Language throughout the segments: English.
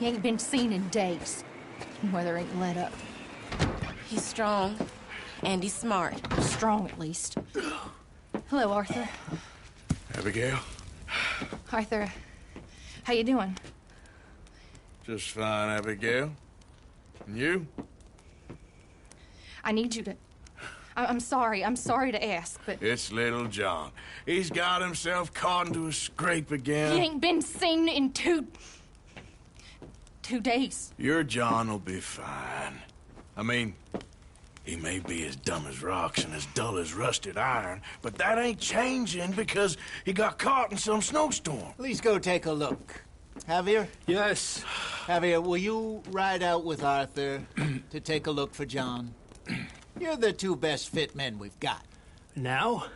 He ain't been seen in days. Weather ain't let up. He's strong, and he's smart. Strong, at least. Hello, Arthur. Abigail? Arthur, how you doing? Just fine, Abigail. And you? I need you to... I'm sorry to ask, but... It's little John. He's got himself caught into a scrape again. He ain't been seen in 2 days. Your John will be fine. I mean, he may be as dumb as rocks and as dull as rusted iron, but that ain't changing because he got caught in some snowstorm. Please go take a look. Javier? Yes. Javier, will you ride out with Arthur to take a look for John? You're the 2 best fit men we've got. Now?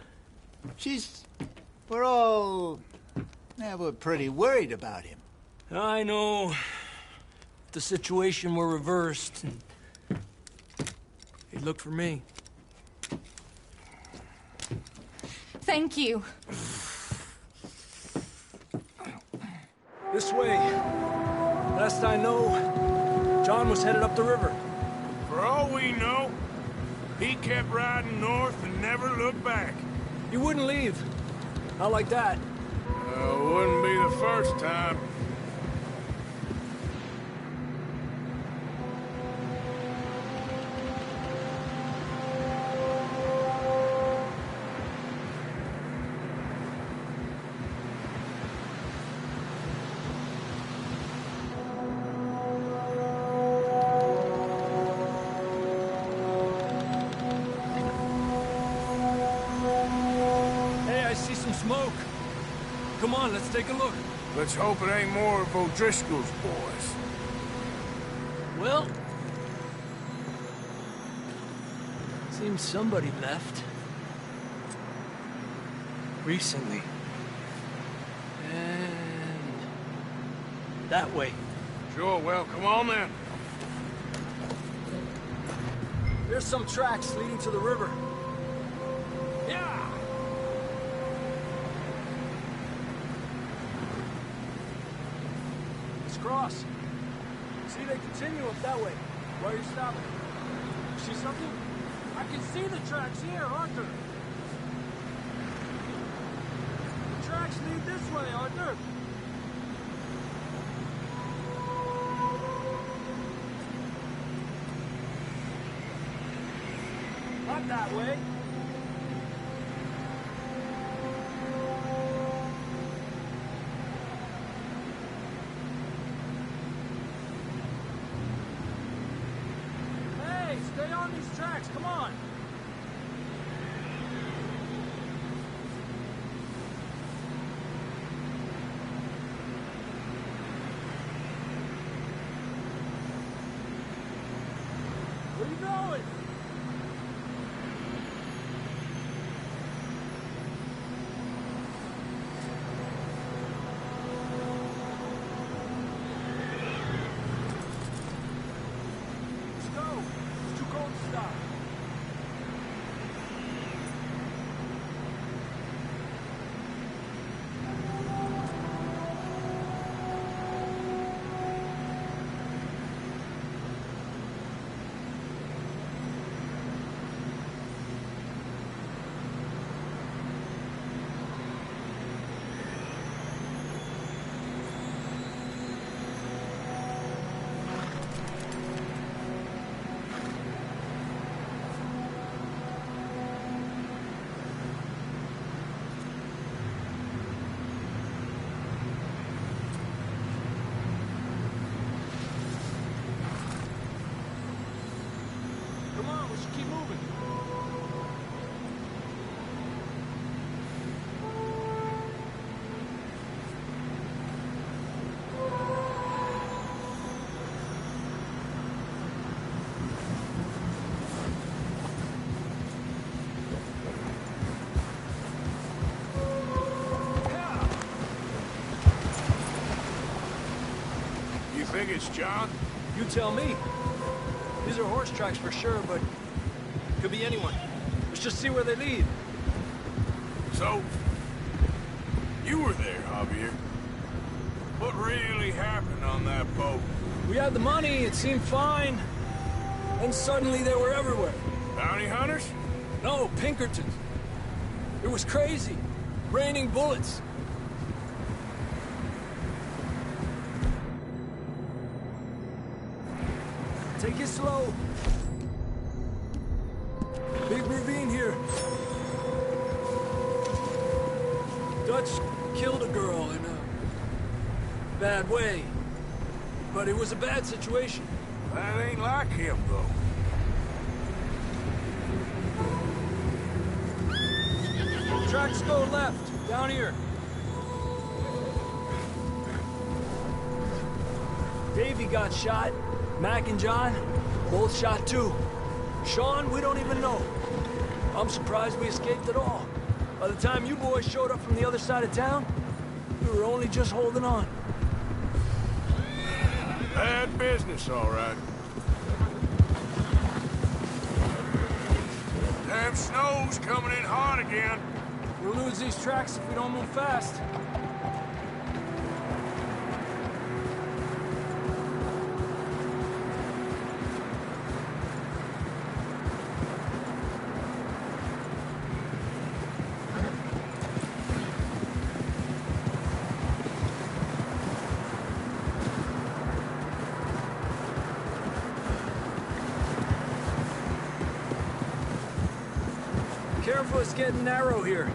We're pretty worried about him. I know. If the situation were reversed, he'd look for me. Thank you. This way. Last I know, John was headed up the river. For all we know, he kept riding north and never looked back. He wouldn't leave. Not like that. Wouldn't be the first time. Smoke. Come on, let's take a look. Let's hope it ain't more of O'Driscoll's boys. Well, seems somebody left. Recently. And that way. Sure, well, come on then. There's some tracks leading to the river. Yeah! Cross. See, they continue up that way. Why are you stopping? See something? I can see the tracks here, Arthur. The tracks lead this way, Arthur. Not that way. Stay on these tracks, come on! Where are you going? Stop. Come on, we should keep moving. You think it's John? You tell me. These are horse tracks for sure, but could be anyone. Let's just see where they lead. So, you were there, Javier. What really happened on that boat? We had the money, it seemed fine. Then suddenly they were everywhere. Bounty hunters? No, Pinkertons. It was crazy. Raining bullets. Take it slow. Big ravine here. Dutch killed a girl in a bad way. But it was a bad situation. That ain't like him, though. Tracks go left, down here. Davey got shot. Mac and John, both shot too. Sean, we don't even know. I'm surprised we escaped at all. By the time you boys showed up from the other side of town, we were only just holding on. Bad business, all right. Damn snow's coming in hard again. We'll lose these tracks if we don't move fast. Careful, it's getting narrow here.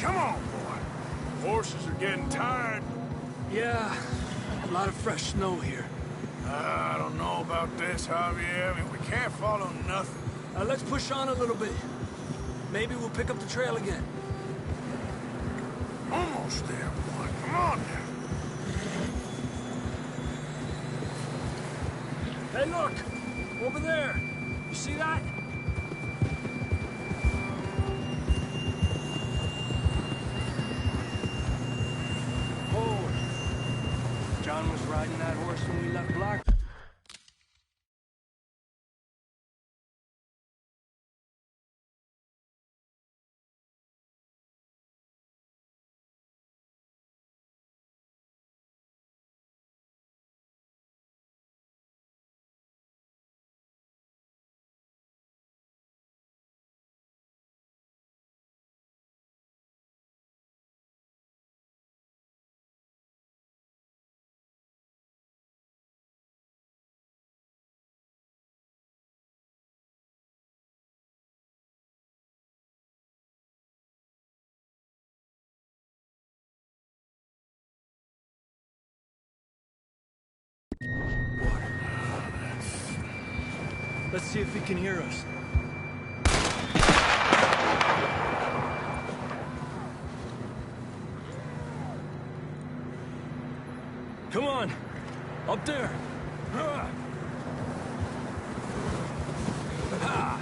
Come on, boy. Horses are getting tired. Yeah, a lot of fresh snow here. I don't know about this, Javier. I mean, we can't follow nothing. Let's push on a little bit. Maybe we'll pick up the trail again. Almost there, boy. Come on now. Hey, look! Over there! You see that? Oh! John was riding that horse when we left Black. Let's see if he can hear us. Come on! Up there! Ah. Ah.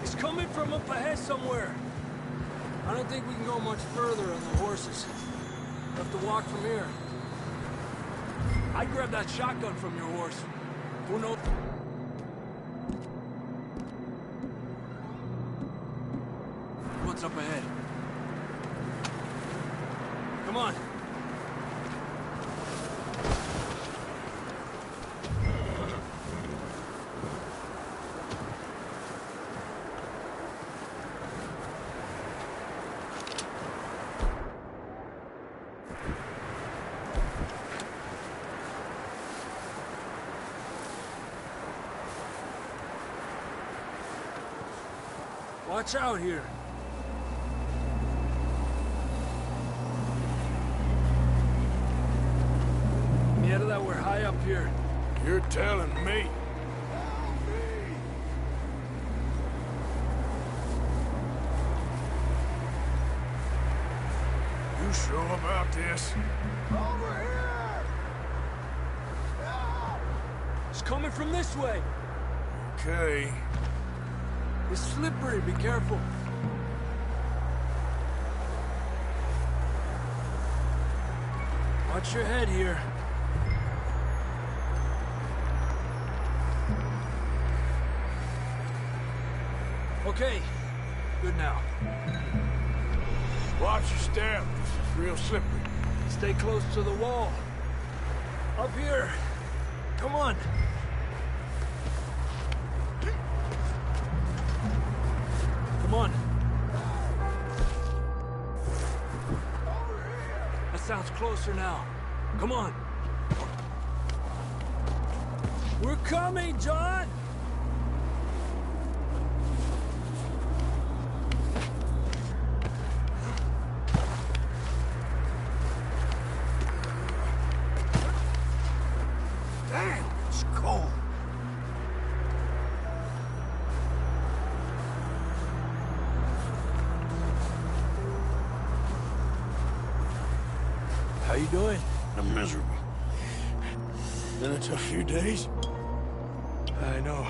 He's coming from up ahead somewhere. I don't think we can go much further on the horses. We'll have to walk from here. I'd grab that shotgun from your horse. Who knows? What's up ahead? Come on. Watch out here. Yeah, that we're high up here. You're telling me. You sure about this? Over here! It's coming from this way. Okay. It's slippery, be careful. Watch your head here. Okay, good now. Watch your step. This is real slippery. Stay close to the wall. Up here. Come on. Come on. That sounds closer now. Come on. We're coming, John! Damn, it's cold. How you doing? I'm miserable. Been a tough few days. I know.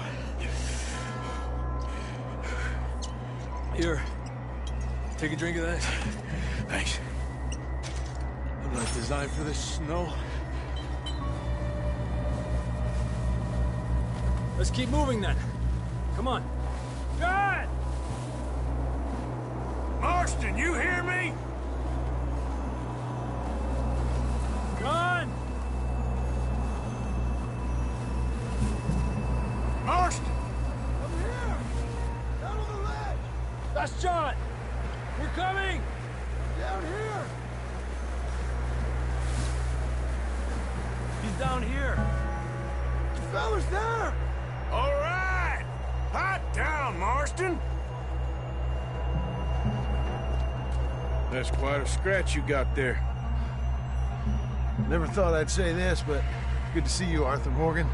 Here. Take a drink of that. Thanks. I'm not designed for this snow. Let's keep moving then. Come on. John! Marston, you hear me? John! Marston! I'm here! Down on the ledge! That's John! We're coming! Down here! He's down here. The fella's there! All right! Hot down, Marston! That's quite a scratch you got there. Never thought I'd say this, but good to see you, Arthur Morgan.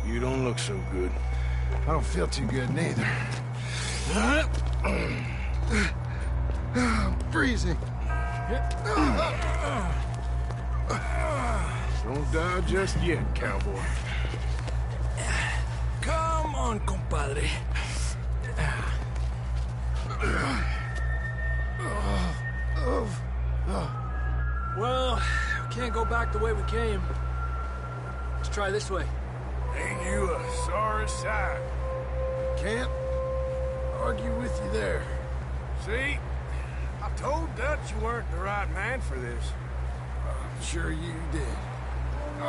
You don't look so good. I don't feel too good, neither. I'm freezing. Don't die just yet, cowboy. Come on, compadre. Well, we can't go back the way we came. Let's try this way. Ain't you a sorry sight? Can't argue with you there. See? I told Dutch you weren't the right man for this. I'm sure you did. You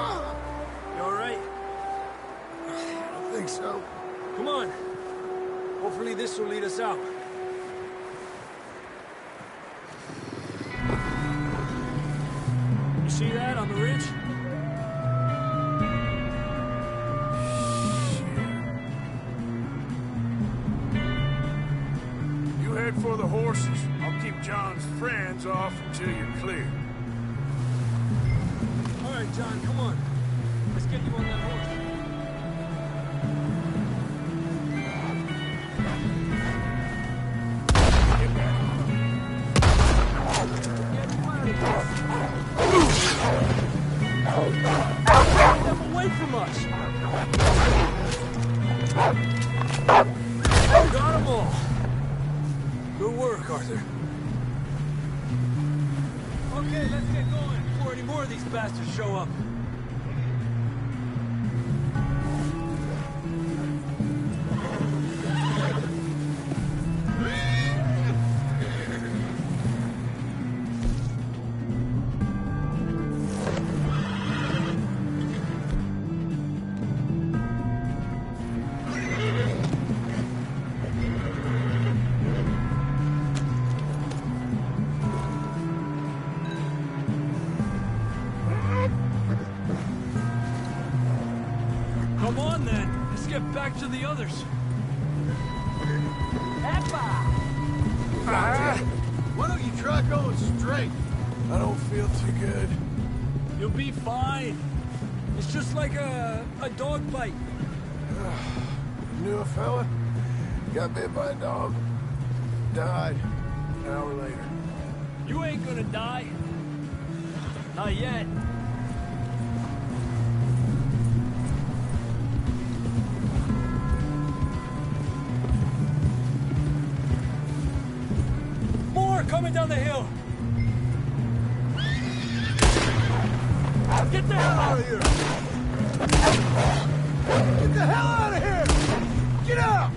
all right? I don't think so. Come on. Hopefully this will lead us out. You see that on the ridge? You head for the horses. I'll keep John's friends off until you're clear. All right, John, come on. Let's get you on that horse. Get them away from us! Got them all. Good work, Arthur. Okay, let's get going before any more of these bastards show up. Come on, then. Let's get back to the others. Why don't you try going straight? I don't feel too good. You'll be fine. It's just like a dog bite. Knew a fella? Got bit by a dog. Died an hour later. You ain't gonna die. Not yet. They're coming down the hill. Get the hell out of here! Get the hell out of here! Get out!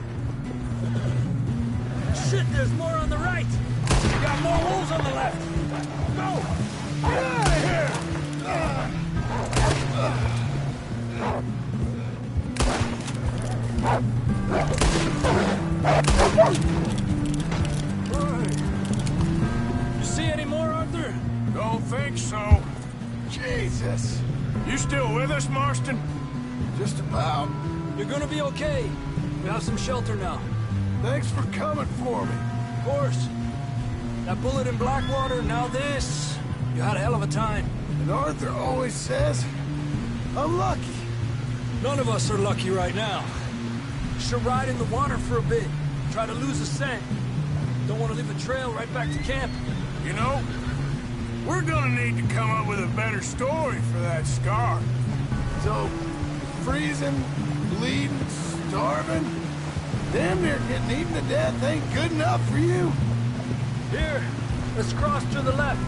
Shit, there's more on the right! We got more wolves on the left! Go! Get out of here! You see any more, Arthur? Don't think so. Jesus. You still with us, Marston? Just about. You're gonna be okay. We have some shelter now. Thanks for coming for me. Of course. That bullet in Blackwater, now this. You had a hell of a time. And Arthur always says, I'm lucky. None of us are lucky right now. Should ride in the water for a bit. Try to lose the scent. Don't want to leave a trail right back to camp. You know, we're gonna need to come up with a better story for that scar. So, freezing, bleeding, starving, damn near getting eaten to death ain't good enough for you. Here, let's cross to the left.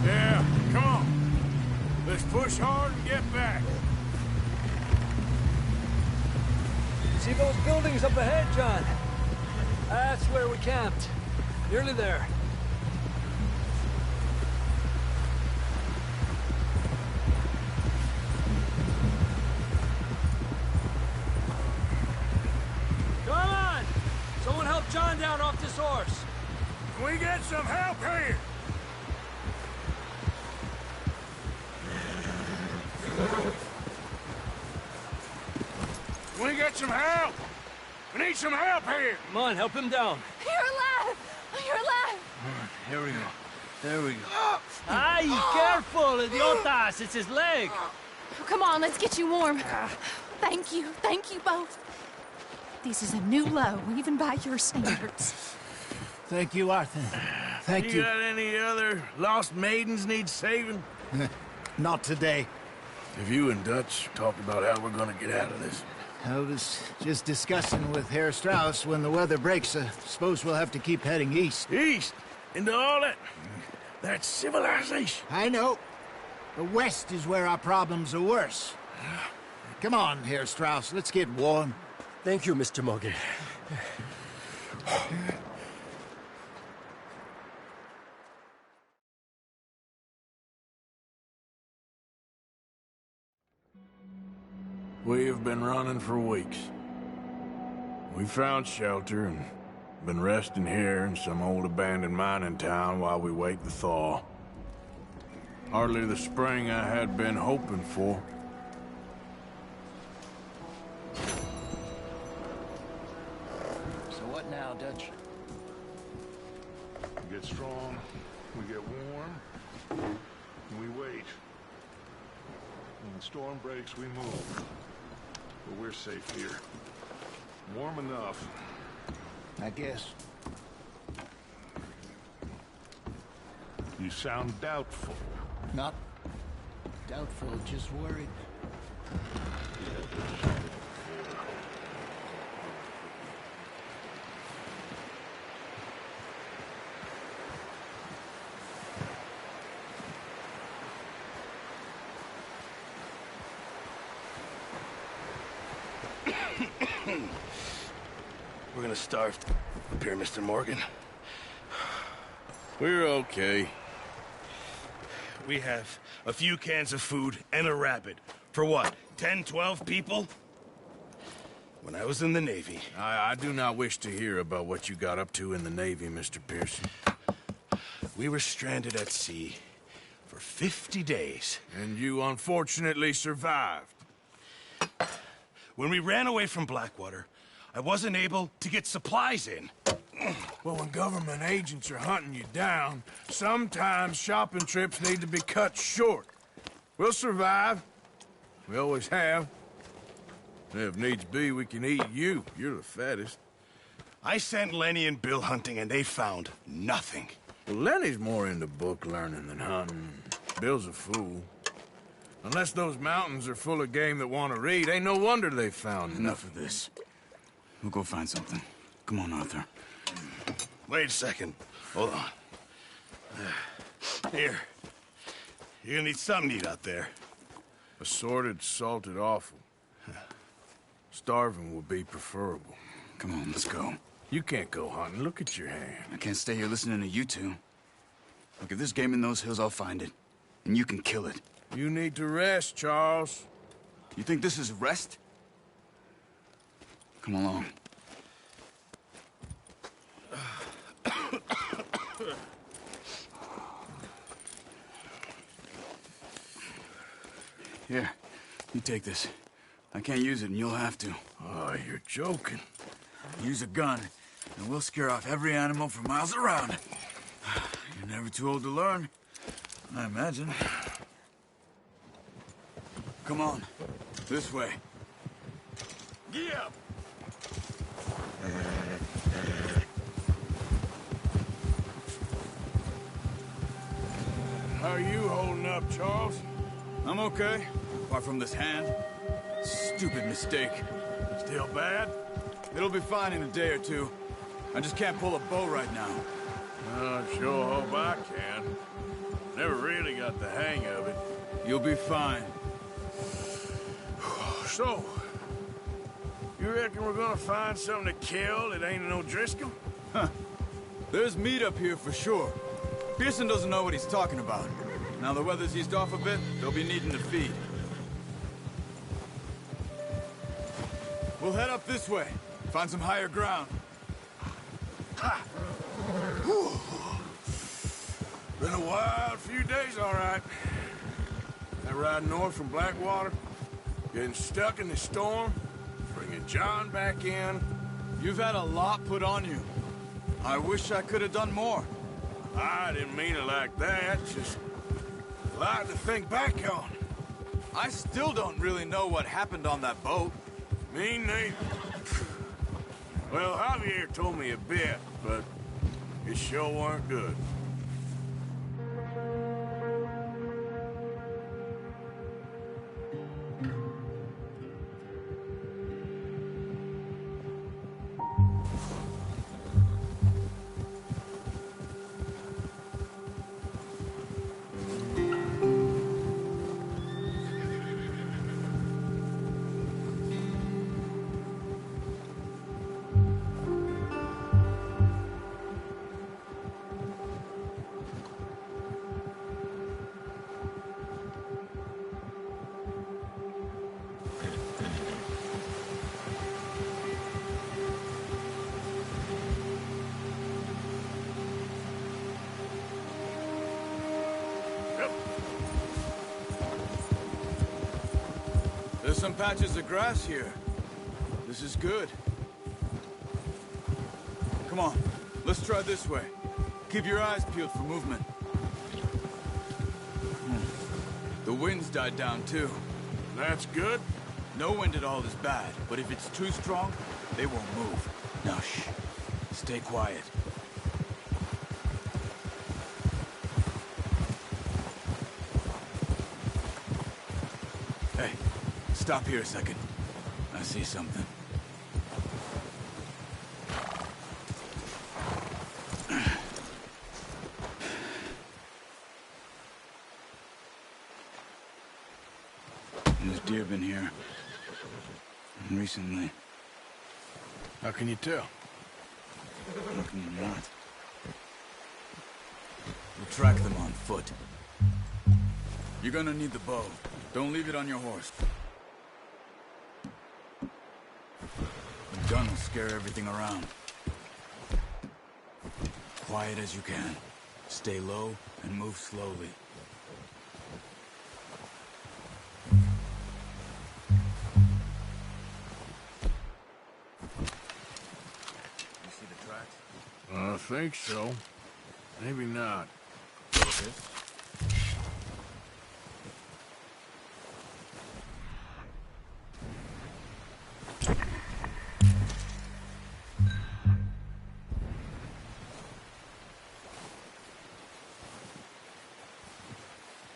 Yeah, come on. Let's push hard and get back. See those buildings up ahead, John? That's where we camped. Nearly there. Come on! Someone help John down off this horse. Can we get some help here? Can we get some help? We need some help here. Come on, help him down. You're alive! You're alive! Here we go. There we go. Ay, careful, idiotas! It's his leg! Come on, let's get you warm. Thank you both. This is a new low, even by your standards. Thank you, Arthur. Thank you. Got any other lost maidens need saving? Not today. Have you and Dutch talked about how we're gonna get out of this? I was just discussing with Herr Strauss when the weather breaks. I suppose we'll have to keep heading east. East? Into all that civilization? I know. The west is where our problems are worse. Come on, Herr Strauss. Let's get warm. Thank you, Mr. Morgan. We have been running for weeks. We found shelter and been resting here in some old abandoned mining town while we wait the thaw. Hardly the spring I had been hoping for. So what now, Dutch? We get strong, we get warm, and we wait. When the storm breaks, we move. But we're safe here. Warm enough. I guess. You sound doubtful. Not doubtful, just worried. We're gonna starve up here, Mr. Morgan. We're okay. We have a few cans of food and a rabbit. For what, 10, 12 people? When I was in the Navy... I do not wish to hear about what you got up to in the Navy, Mr. Pearson. We were stranded at sea for 50 days. And you unfortunately survived. When we ran away from Blackwater, I wasn't able to get supplies in. Well, when government agents are hunting you down, sometimes shopping trips need to be cut short. We'll survive. We always have. If needs be, we can eat you. You're the fattest. I sent Lenny and Bill hunting, and they found nothing. Well, Lenny's more into book learning than hunting. Bill's a fool. Unless those mountains are full of game that want to read, ain't no wonder they found Enough of this. We'll go find something. Come on, Arthur. Wait a second. Hold on. Here. You're gonna need something to eat out there. Assorted, salted offal. Starving will be preferable. Come on, let's go. You can't go hunting. Look at your hand. I can't stay here listening to you two. Look, if there's game in those hills, I'll find it. And you can kill it. You need to rest, Charles. You think this is rest? Come along. Here, you take this. I can't use it, and you'll have to. Oh, you're joking. Use a gun, and we'll scare off every animal for miles around. You're never too old to learn, I imagine. Come on, this way. Yeah. How are you holding up, Charles? I'm okay, apart from this hand. Stupid mistake. Still bad? It'll be fine in a day or two. I just can't pull a bow right now. I sure hope I can. Never really got the hang of it. You'll be fine. So, you reckon we're gonna find something to kill that ain't no Driscoll? There's meat up here for sure. Pearson doesn't know what he's talking about. Now the weather's eased off a bit, they'll be needing to feed. We'll head up this way. Find some higher ground. Ha! Whew. Been a wild few days, all right. That ride north from Blackwater, getting stuck in the storm, bringing John back in. You've had a lot put on you. I wish I could have done more. I didn't mean it like that, just a lot to think back on. I still don't really know what happened on that boat. Me neither. Well, Javier told me a bit, but it sure weren't good. There's some patches of grass here. This is good. Come on, let's try this way. Keep your eyes peeled for movement. The wind's died down too. That's good. No wind at all is bad, but if it's too strong, they won't move. Now shh, stay quiet. Hey, stop here a second. I see something. There's deer been here. Recently. How can you tell? How can you not? We'll track them on foot. You're gonna need the bow. Don't leave it on your horse. The gun will scare everything around. Quiet as you can. Stay low and move slowly. You see the tracks? I think so. Maybe not.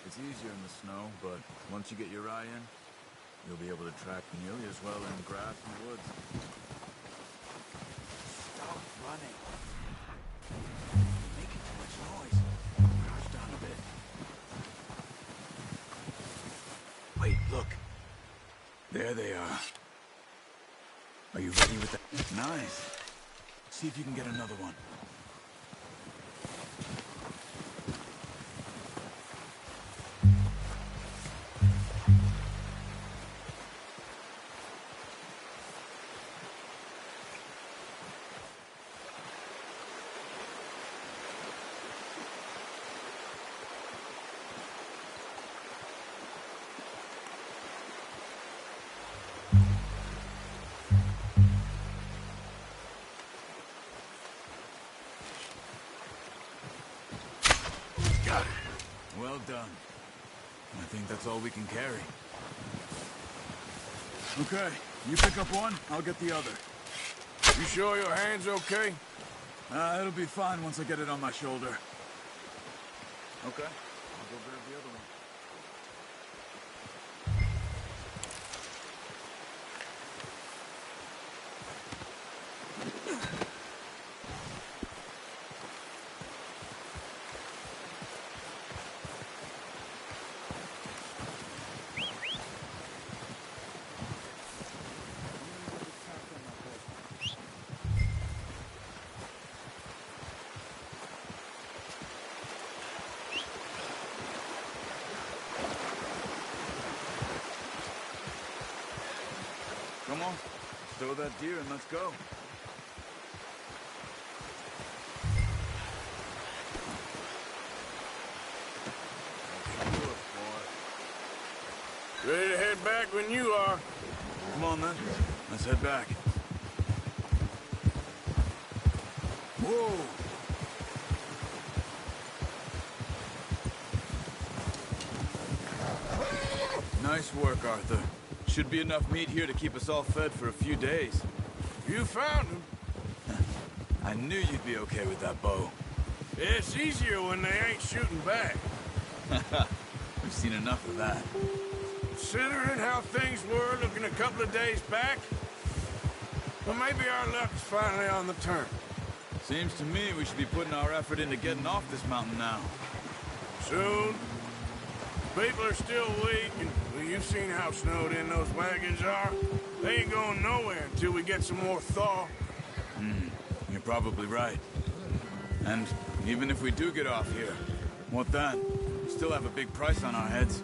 It's easier in the snow, but once you get your eye in, you'll be able to track nearly as well in grass and woods. Stop running. Wait, look. There they are. Are you ready with that? Nice. See if you can get another one. Well done. I think that's all we can carry. Okay, you pick up one, I'll get the other. You sure your hand's okay? It'll be fine once I get it on my shoulder. Okay, I'll go grab the other one. Come on, stow that deer and let's go. Ready to head back when you are. Come on then, let's head back. Whoa! Nice work, Arthur. Should be enough meat here to keep us all fed for a few days. You found him. I knew you'd be okay with that bow. It's easier when they ain't shooting back. We've seen enough of that. Considering how things were looking a couple of days back, well, maybe our luck's finally on the turn. Seems to me we should be putting our effort into getting off this mountain now. Soon. People are still weak, and well, you've seen how snowed in those wagons are. They ain't going nowhere until we get some more thaw. You're probably right. And even if we do get off here, what then? We still have a big price on our heads.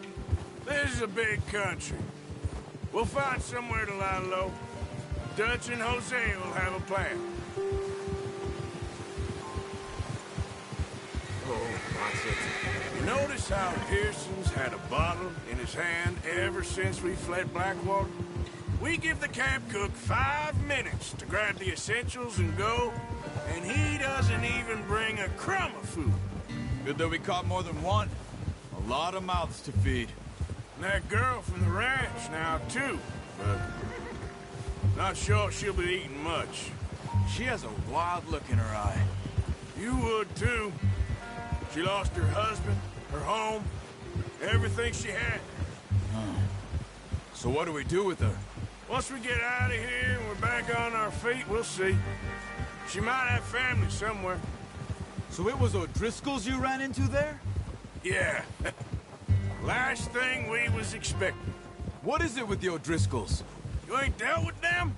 This is a big country. We'll find somewhere to lie low. Dutch and Hosea will have a plan. You notice how Pearson's had a bottle in his hand ever since we fled Blackwater? We give the camp cook 5 minutes to grab the essentials and go, and he doesn't even bring a crumb of food. Good that we caught more than one. A lot of mouths to feed. And that girl from the ranch now, too, but not sure she'll be eating much. She has a wild look in her eye. You would, too. She lost her husband, her home, everything she had. So what do we do with her? Once we get out of here and we're back on our feet, we'll see. She might have family somewhere. So it was O'Driscoll's you ran into there? Yeah. Last thing we was expecting. What is it with the O'Driscolls? You ain't dealt with them?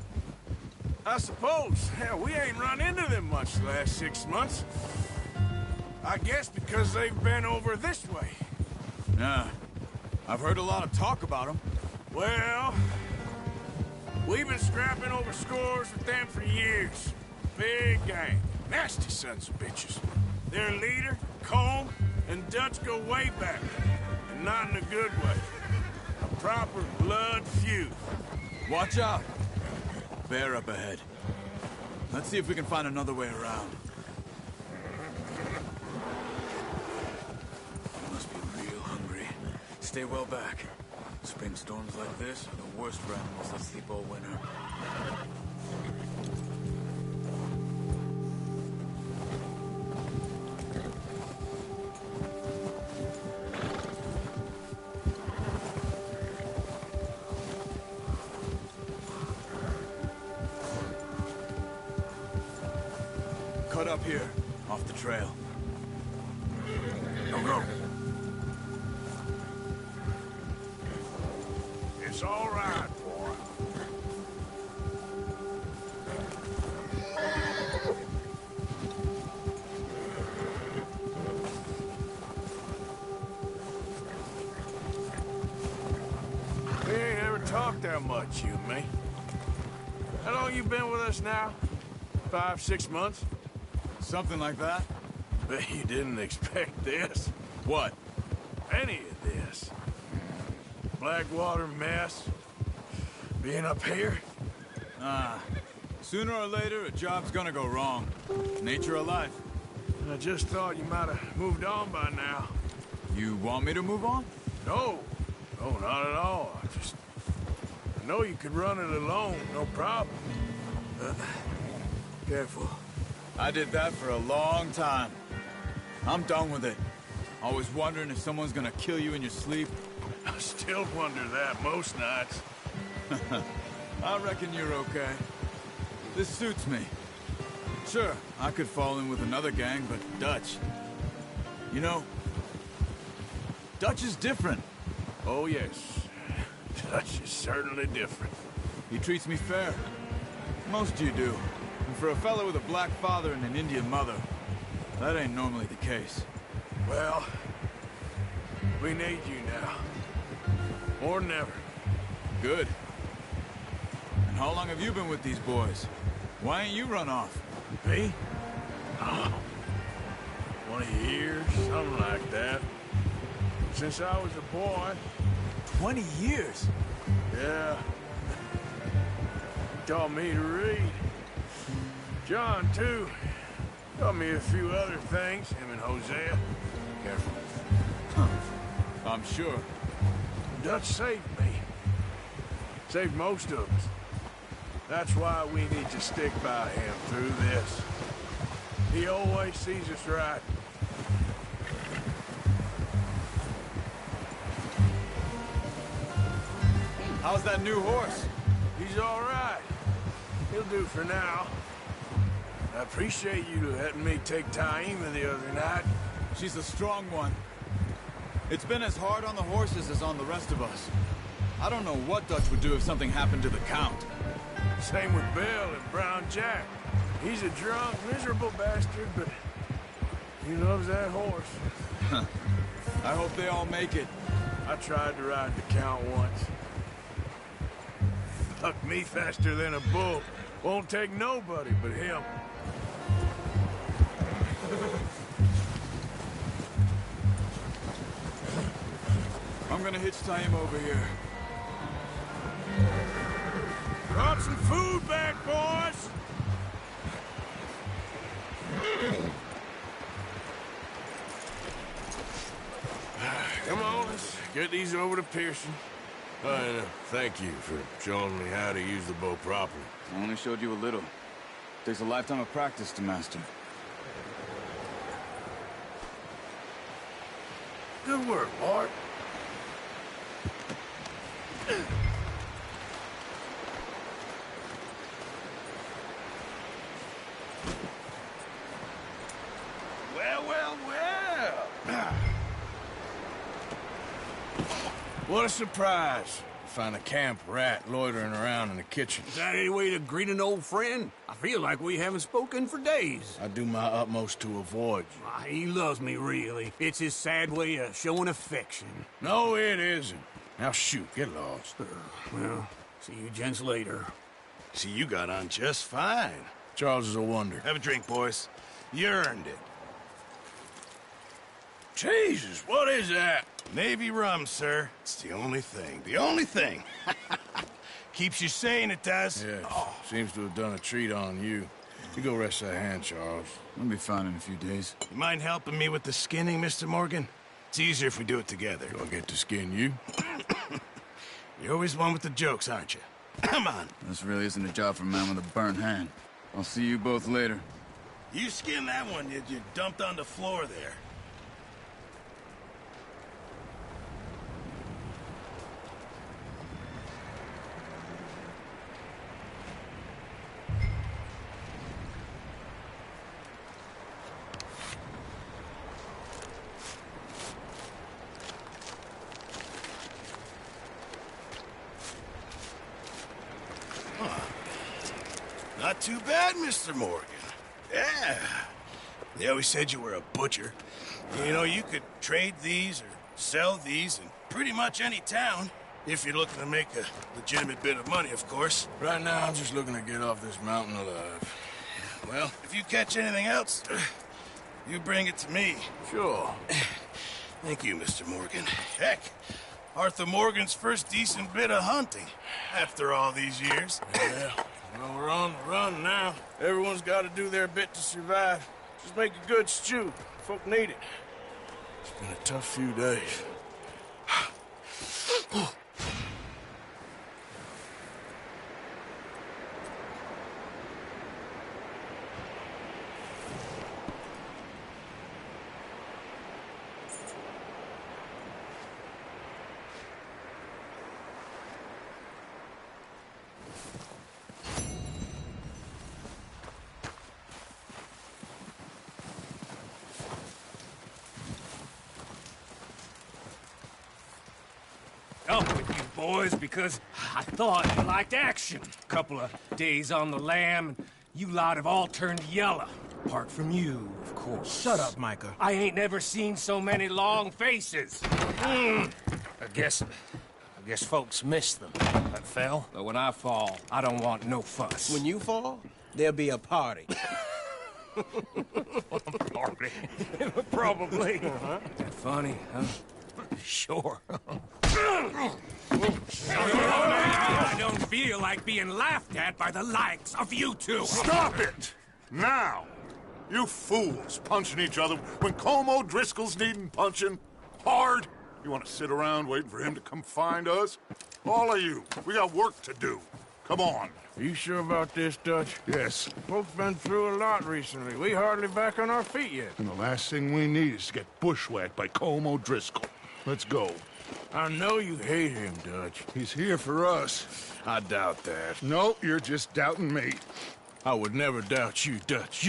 I suppose. Hell, we ain't run into them much the last 6 months. I guess because they've been over this way. Yeah. I've heard a lot of talk about them. Well, we've been scrapping over scores with them for years. Big gang. Nasty sons of bitches. Their leader, Colm, and Dutch go way back. And not in a good way. A proper blood feud. Watch out. Bear up ahead. Let's see if we can find another way around. You must be real hungry. Stay well back. Spring storms like this are the worst for animals that sleep all winter. Cut up here, off the trail. Go, go. It's all right, boy. We ain't ever talked that much, you and me. How long you been with us now? 5, 6 months? Something like that? Bet you didn't expect this. What? Any of this. Blackwater mess. Being up here. Sooner or later, a job's gonna go wrong. Nature of life. I just thought you might have moved on by now. You want me to move on? No. No, not at all. I know you could run it alone, no problem. Careful. I did that for a long time. I'm done with it. Always wondering if someone's gonna kill you in your sleep. I still wonder that most nights. I reckon you're okay. This suits me. Sure, I could fall in with another gang, but Dutch... You know, Dutch is different. Oh, yes. Dutch is certainly different. He treats me fair. Most of you do. And for a fellow with a black father and an Indian mother, that ain't normally the case. Well, we need you now. More than ever. Good. And how long have you been with these boys? Why ain't you run off? Me? Oh, 20 years, something like that. Since I was a boy. 20 years? Yeah. He taught me to read. John, too. Taught me a few other things, him and Hosea. Careful. I'm sure. Dutch saved me. Saved most of us. That's why we need to stick by him through this. He always sees us right. How's that new horse? He's all right. He'll do for now. I appreciate you letting me take Taima the other night. She's a strong one. It's been as hard on the horses as on the rest of us. I don't know what Dutch would do if something happened to the Count. Same with Bill and Brown Jack. He's a drunk, miserable bastard, but he loves that horse. I hope they all make it. I tried to ride the Count once. Fuck me faster than a bull. Won't take nobody but him. I'm gonna hitch Taima over here. Brought some food back, boys! Come on, let's get these over to Pearson. And thank you for showing me how to use the bow properly. I only showed you a little. Takes a lifetime of practice to master. Good work, Bart. Well, well, well. What a surprise. Find a camp rat loitering around in the kitchen. Is that any way to greet an old friend? I feel like we haven't spoken for days. I do my utmost to avoid you. He loves me, really. It's his sad way of showing affection. No, it isn't. Now shoot, get lost. Well, see you gents later. See, you got on just fine. Charles is a wonder. Have a drink, boys. You earned it. Jesus, what is that? Navy rum, sir. It's the only thing. The only thing. Keeps you sane, it does. Yeah, seems to have done a treat on you. You go rest that hand, Charles. I'll be fine in a few days. You mind helping me with the skinning, Mr. Morgan? It's easier if we do it together. Do I get to skin you? You're always one with the jokes, aren't you? Come on. This really isn't a job for a man with a burnt hand. I'll see you both later. You skinned that one you dumped on the floor there. too bad, Mr. Morgan. Yeah. They always said you were a butcher. You know, you could trade these or sell these in pretty much any town. If you're looking to make a legitimate bit of money, of course. Right now, I'm just looking to get off this mountain alive. Well, if you catch anything else, you bring it to me. Sure. Thank you, Mr. Morgan. Heck, Arthur Morgan's first decent bit of hunting after all these years. Yeah, well, we're on the run now. Everyone's got to do their bit to survive. Just make a good stew. Folk need it. It's been a tough few days. Up with you boys because I thought you liked action. Couple of days on the lam, and you lot have all turned yellow. Apart from you, of course. Shut up, Micah. I ain't never seen so many long faces. I guess folks miss them. That fell. But when I fall, I don't want no fuss. When you fall, there'll be a party. Party. Probably. That funny, huh? Sure. I don't feel like being laughed at by the likes of you two. Stop it! Now! You fools punching each other when Colm O'Driscoll's needing punching. Hard! You want to sit around waiting for him to come find us? All of you, we got work to do. Come on. Are you sure about this, Dutch? Yes. Folks been through a lot recently. We hardly back on our feet yet. And the last thing we need is to get bushwhacked by Colm O'Driscoll. Let's go. I know you hate him, Dutch. He's here for us. I doubt that. No, you're just doubting me. I would never doubt you, Dutch.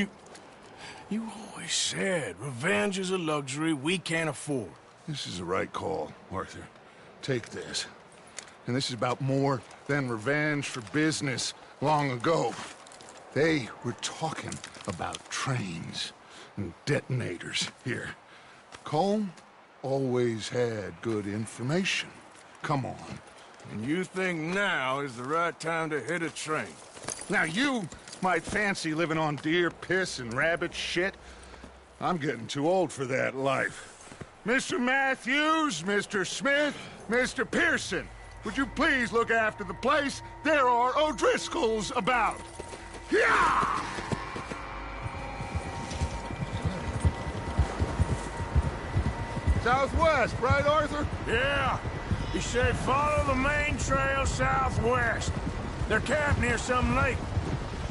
You always said revenge is a luxury we can't afford. This is the right call, Arthur. Take this. And this is about more than revenge for business long ago. They were talking about trains and detonators here. Colm always had good information. Come on. And you think now is the right time to hit a train? Now you might fancy living on deer piss and rabbit shit. I'm getting too old for that life. Mr. Matthews, Mr. Smith, Mr. Pearson, would you please look after the place? There are O'Driscolls about. Yeah! Southwest, right, Arthur? Yeah. He said follow the main trail southwest. They're camped near some lake.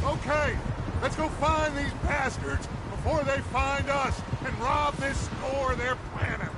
Okay, let's go find these bastards before they find us and rob this store they're planning.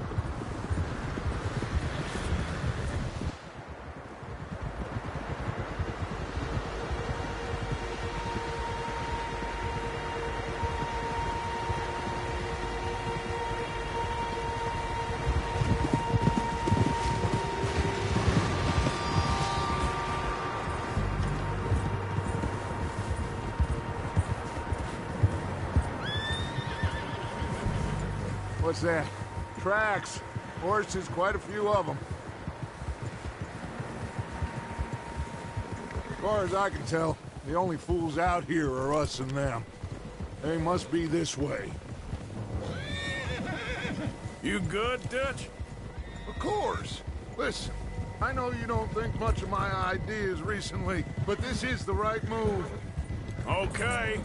What's that? Tracks. Horses, quite a few of them. As far as I can tell, the only fools out here are us and them. They must be this way. You good, Dutch? Of course. Listen, I know you don't think much of my ideas recently, but this is the right move. Okay.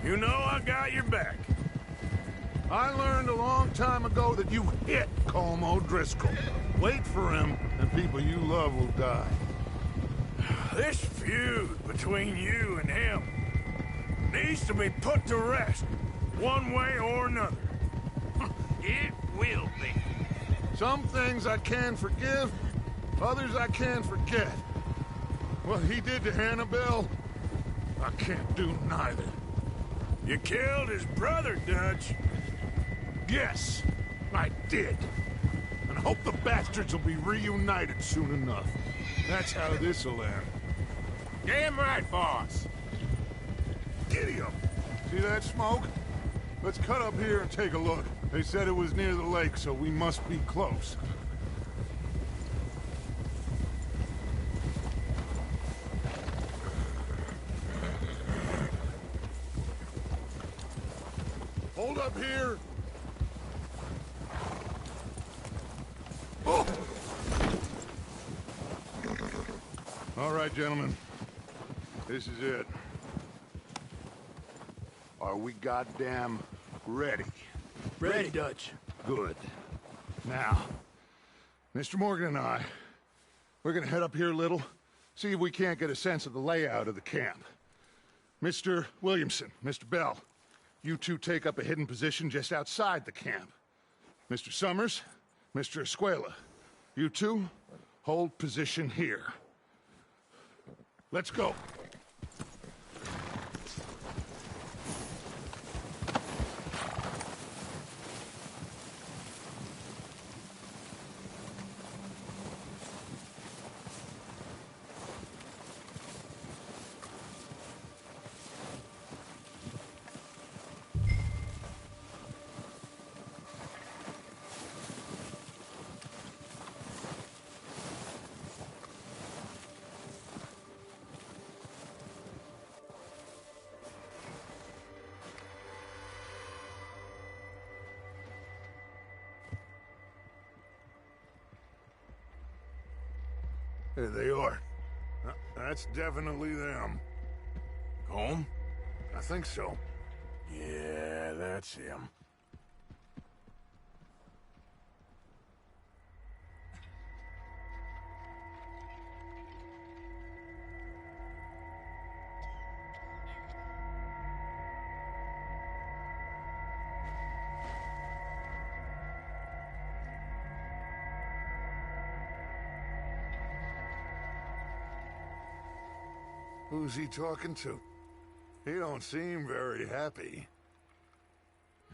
You know I got your back. I learned a long time ago that you hit Colm O'Driscoll. Wait for him, and people you love will die. This feud between you and him needs to be put to rest, one way or another. It will be. Some things I can forgive, others I can forget. What he did to Annabelle, I can't do neither. You killed his brother, Dutch. Yes, I did. And I hope the bastards will be reunited soon enough. That's how this'll end. Damn right, boss. Gideon! See that smoke? Let's cut up here and take a look. They said it was near the lake, so we must be close. Hold up here! Oh! All right, gentlemen. This is it. Are we goddamn ready? Ready, Dutch. Good. Now, Mr. Morgan and I, we're gonna head up here a little, see if we can't get a sense of the layout of the camp. Mr. Williamson, Mr. Bell, you two take up a hidden position just outside the camp. Mr. Summers, Mr. Escuela, you two hold position here. Let's go. There they are. That's definitely them. Home? I think so. Yeah, that's him. Who's he talking to? He don't seem very happy.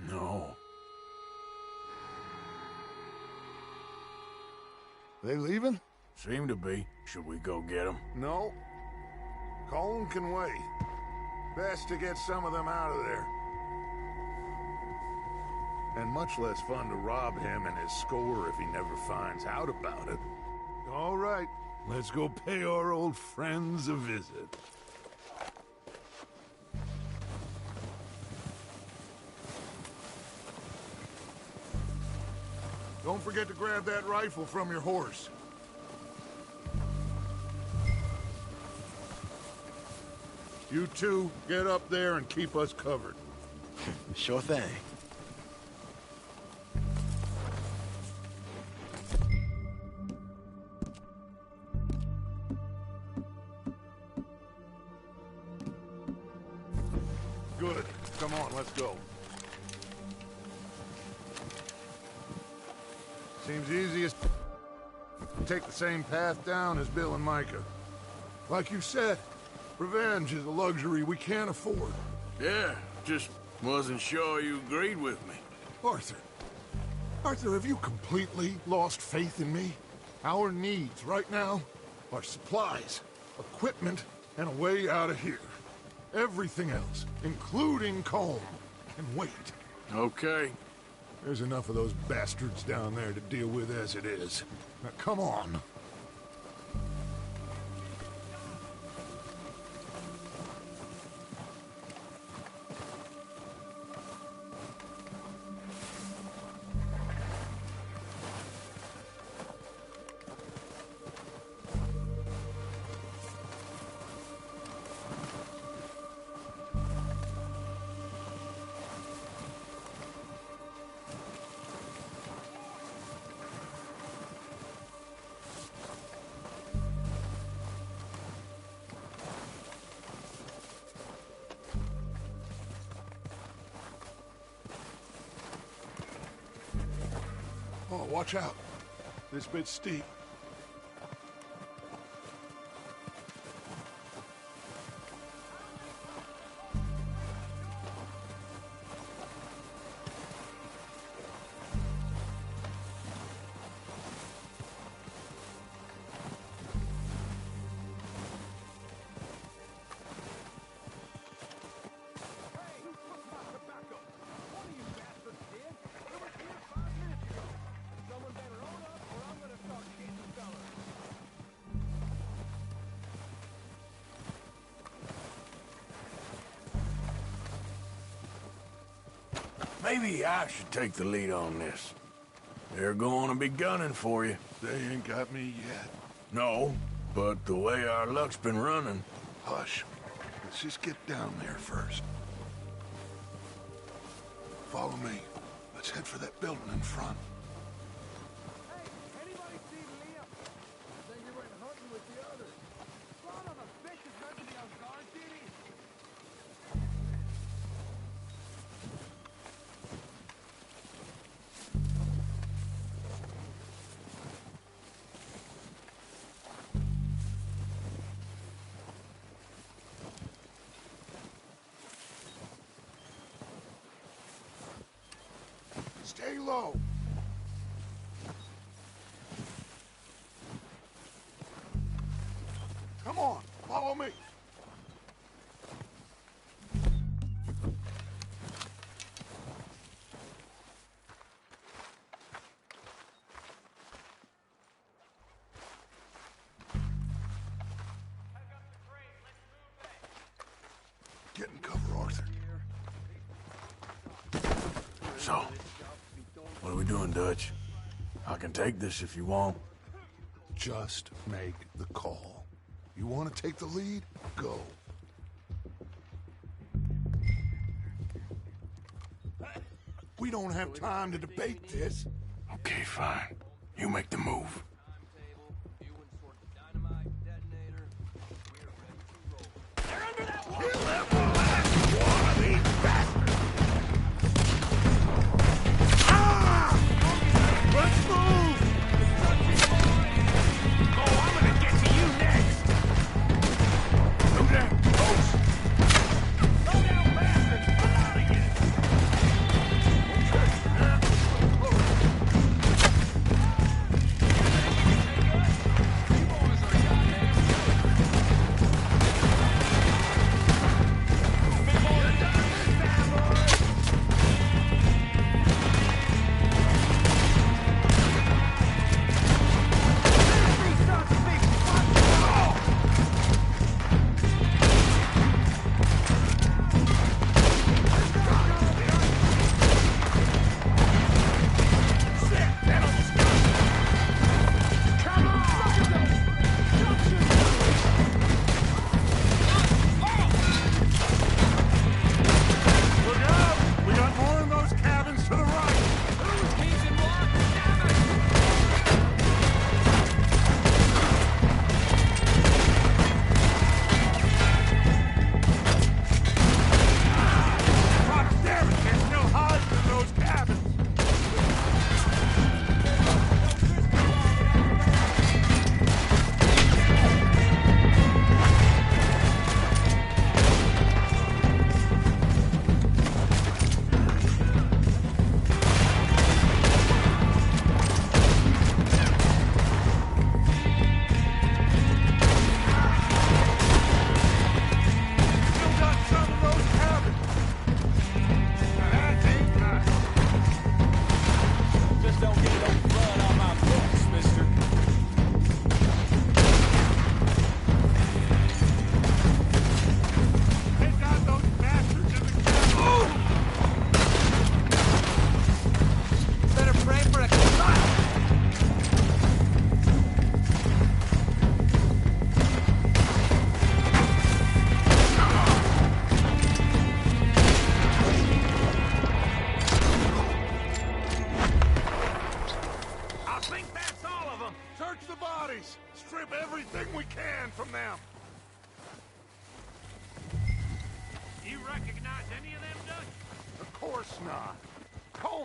No. They leaving? Seem to be. Should we go get them? No. Colm can wait. Best to get some of them out of there. And much less fun to rob him and his score if he never finds out about it. All right, let's go pay our old friends a visit. Don't forget to grab that rifle from your horse. You two, get up there and keep us covered. Sure thing. Good. Come on, let's go. Seems easiest to take the same path down as Bill and Micah. Like you said, revenge is a luxury we can't afford. Yeah, just wasn't sure you agreed with me. Arthur. Arthur, have you completely lost faith in me? Our needs right now are supplies, equipment, and a way out of here. Everything else, including Colm, can wait. Okay. There's enough of those bastards down there to deal with as it is. Now, come on. Watch out. This bit's steep. Maybe I should take the lead on this. They're going to be gunning for you. They ain't got me yet. No, but the way our luck's been running... Hush. Let's just get down there first. Follow me. Let's head for that building in front. Hey, anybody see Liam? I think he went hunting with the others. Son of a bitch is meant to be on guard duty. Stay low. Come on, follow me. Get in cover, Arthur. So, what are we doing, Dutch? I can take this if you want. Just make the call. You want to take the lead? Go. We don't have time to debate this. Okay, fine. You make the move.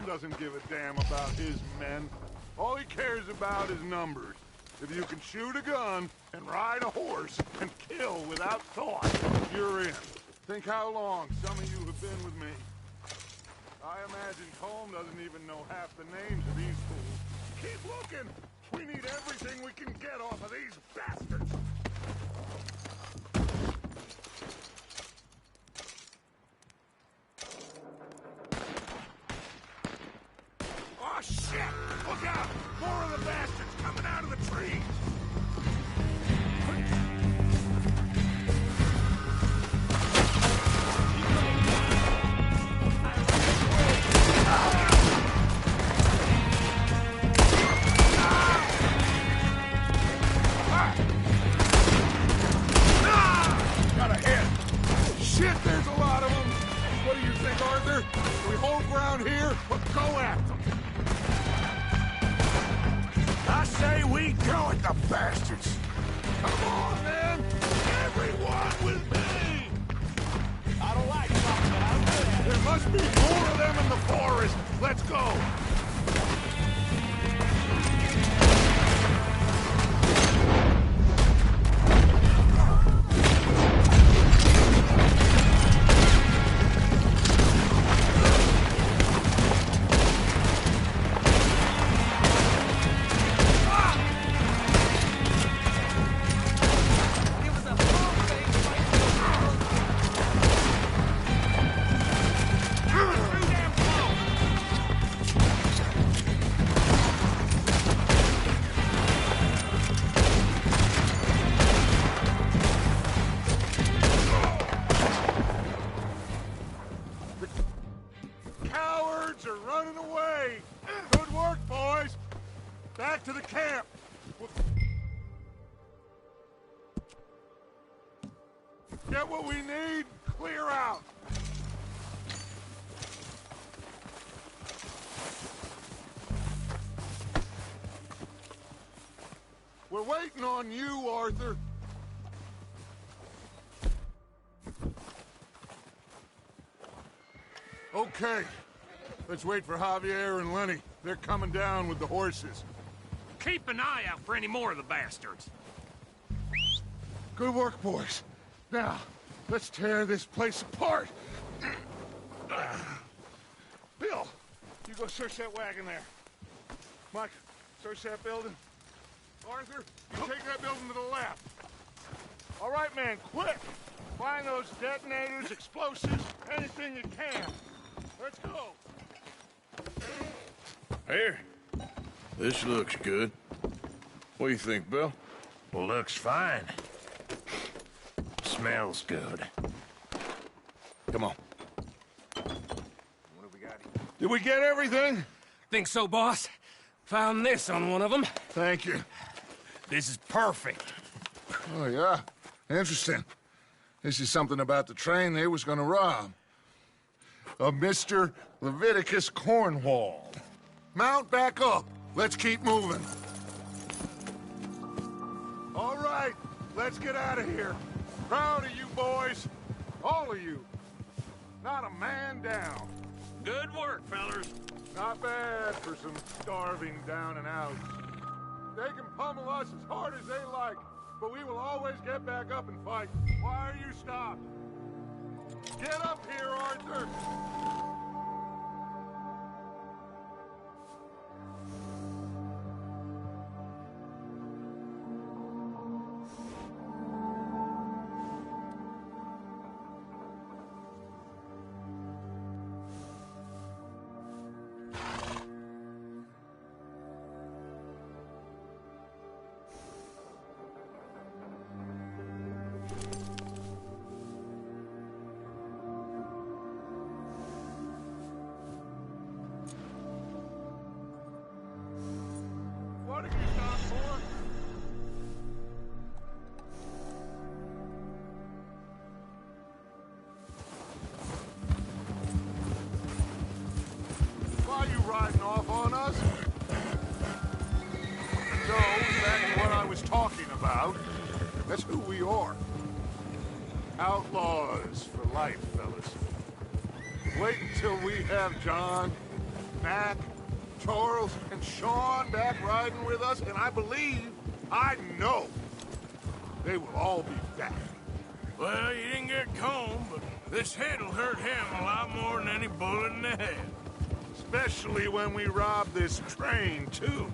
Doesn't give a damn about his men. All he cares about is numbers. If you can shoot a gun and ride a horse and kill without thought, you're in. Think how long some of you have been with me. I imagine Colm doesn't even know half the names of these fools. Keep looking! We need everything we can get off of these bastards! Oh, shit! Look out! More of the bastards coming out of the trees! Got a hit! Shit, there's a lot of them! What do you think, Arthur? We hold ground here, or go at them? I say we go at the bastards! Come on, man! Everyone with me! I don't like something, but I'm good at it. There must be more of them in the forest! Let's go! Cowards are running away! Good work, boys! Back to the camp! Get what we need, clear out! We're waiting on you, Arthur. Okay. Let's wait for Javier and Lenny. They're coming down with the horses. Keep an eye out for any more of the bastards. Good work, boys. Now, let's tear this place apart. Bill, you go search that wagon there. Mike, search that building. Arthur, you take that building to the left. All right, man, quick! Find those detonators, explosives, anything you can. Let's go. Here. This looks good. What do you think, Bill? Looks fine. Smells good. Come on. What have we got here? Did we get everything? Think so, boss? Found this on one of them. Thank you. This is perfect. Oh, yeah? Interesting. This is something about the train they was gonna rob. Of Mr. Leviticus Cornwall. Mount back up. Let's keep moving. All right, let's get out of here. Proud of you boys. All of you. Not a man down. Good work, fellers. Not bad for some starving down and outs. They can pummel us as hard as they like, but we will always get back up and fight. Why are you stopped? Get up here, Arthur! What did you stop for? Why are you riding off on us? So, back to what I was talking about. That's who we are. Outlaws for life, fellas. Wait until we have John, Mac, Charles and Sean back riding with us, and I know, they will all be back. Well, you didn't get Combe, but this hit'll hurt him a lot more than any bullet in the head. Especially when we rob this train, too.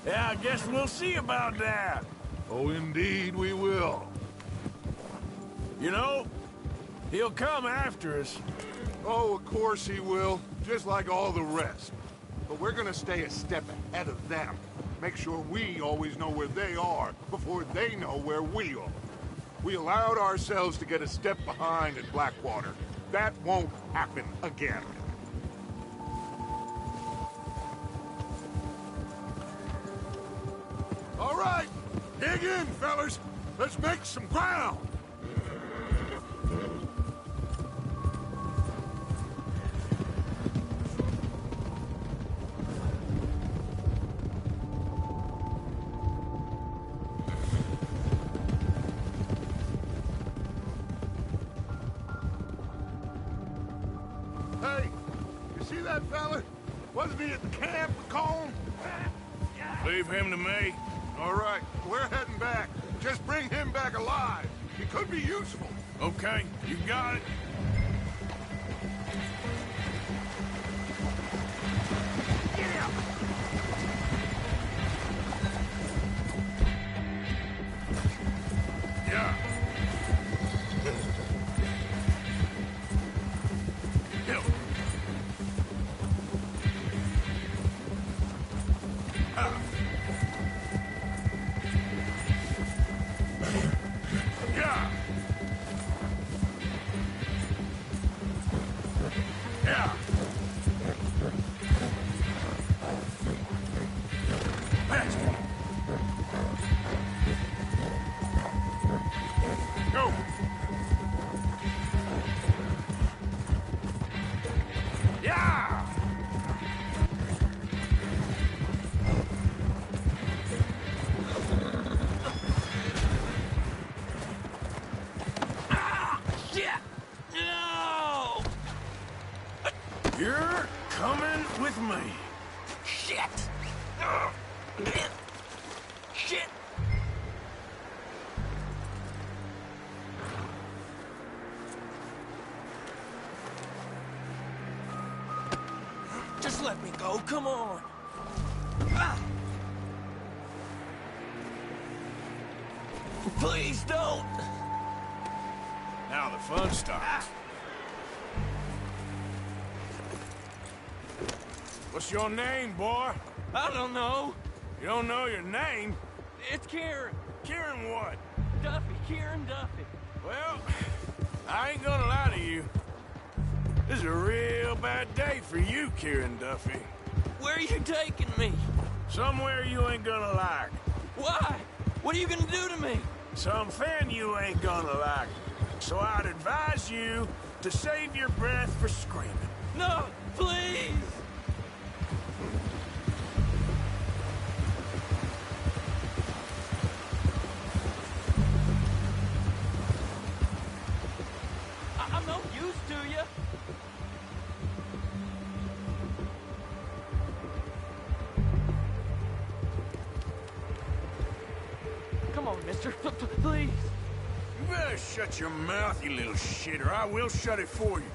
Yeah, I guess we'll see about that. Oh, indeed we will. You know, he'll come after us. Oh, of course he will, just like all the rest. But we're gonna stay a step ahead of them. Make sure we always know where they are before they know where we are. We allowed ourselves to get a step behind at Blackwater. That won't happen again. All right, dig in, fellas. Let's make some ground. Hey, you see that fella? Wasn't he at the camp with Colm? Leave him to me. All right, we're heading back. Just bring him back alive. He could be useful. Okay, you got it. Yeah! Yeah. Hill. Ah. Yeah. Yeah. Fast. Go. Yeah. Ah, shit. No. You're coming with me. Shit. Shit. Just let me go, come on. Ah. Please don't. Now the fun starts. What's your name, boy? I don't know. You don't know your name? It's Kieran. Kieran what? Duffy. Kieran Duffy. Well, I ain't gonna lie to you. This is a real bad day for you, Kieran Duffy. Where are you taking me? Somewhere you ain't gonna like. Why? What are you gonna do to me? Something you ain't gonna like. So I'd advise you to save your breath for screaming. No, please! I'm no use to you. Come on, mister. Please. You better shut your mouth, you little shit, or I will shut it for you.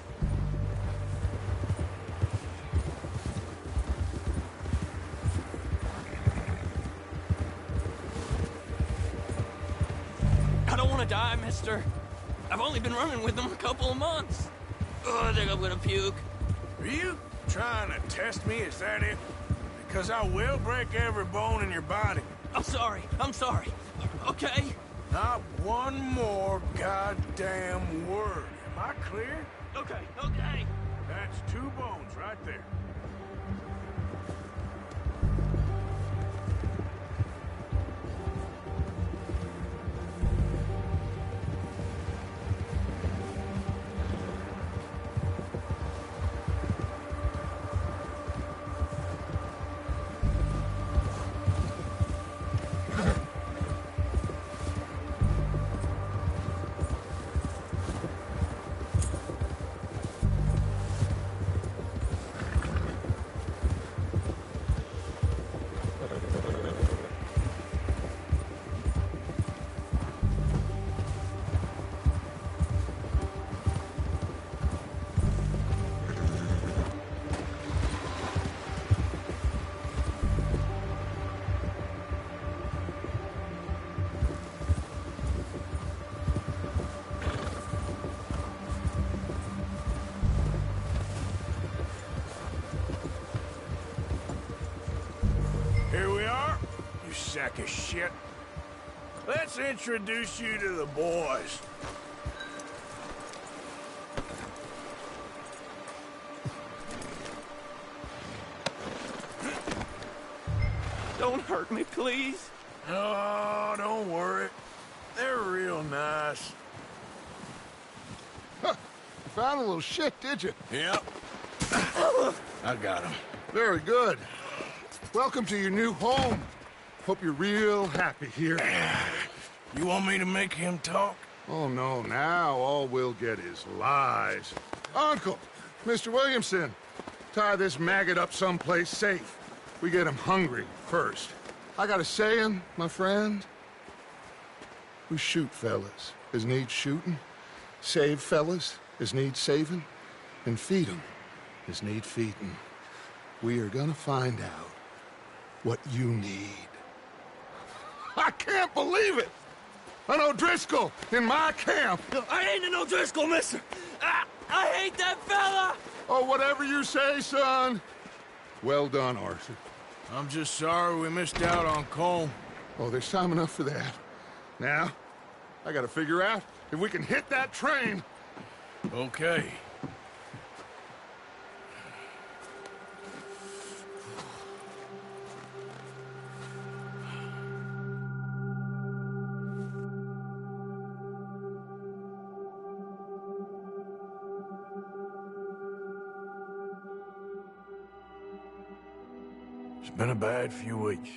I don't want to die, mister. I've only been running with them a couple of months. Oh, I think I'm gonna puke. Are you trying to test me? Is that it? Because I will break every bone in your body. I'm sorry. Okay? Not one more goddamn word. Am I clear? Okay. That's 2 bones right there. sack of shit. Let's introduce you to the boys. Don't hurt me, please. Oh, don't worry. They're real nice. Huh. You found a little shit, did you? Yep. I got him. Very good. Welcome to your new home. Hope you're real happy here. You want me to make him talk? Oh, no, now all we'll get is lies. Uncle, Mr. Williamson, tie this maggot up someplace safe. We get him hungry first. I got a saying, my friend. We shoot fellas as need shooting, save fellas as need saving, and feed 'em as need feeding. We are gonna find out what you need. I can't believe it! An O'Driscoll in my camp! I ain't an O'Driscoll, mister! I hate that fella! Oh, whatever you say, son. Well done, Arthur. I'm just sorry we missed out on Colm. Oh, there's time enough for that. Now, I gotta figure out if we can hit that train. Okay. It's been a bad few weeks.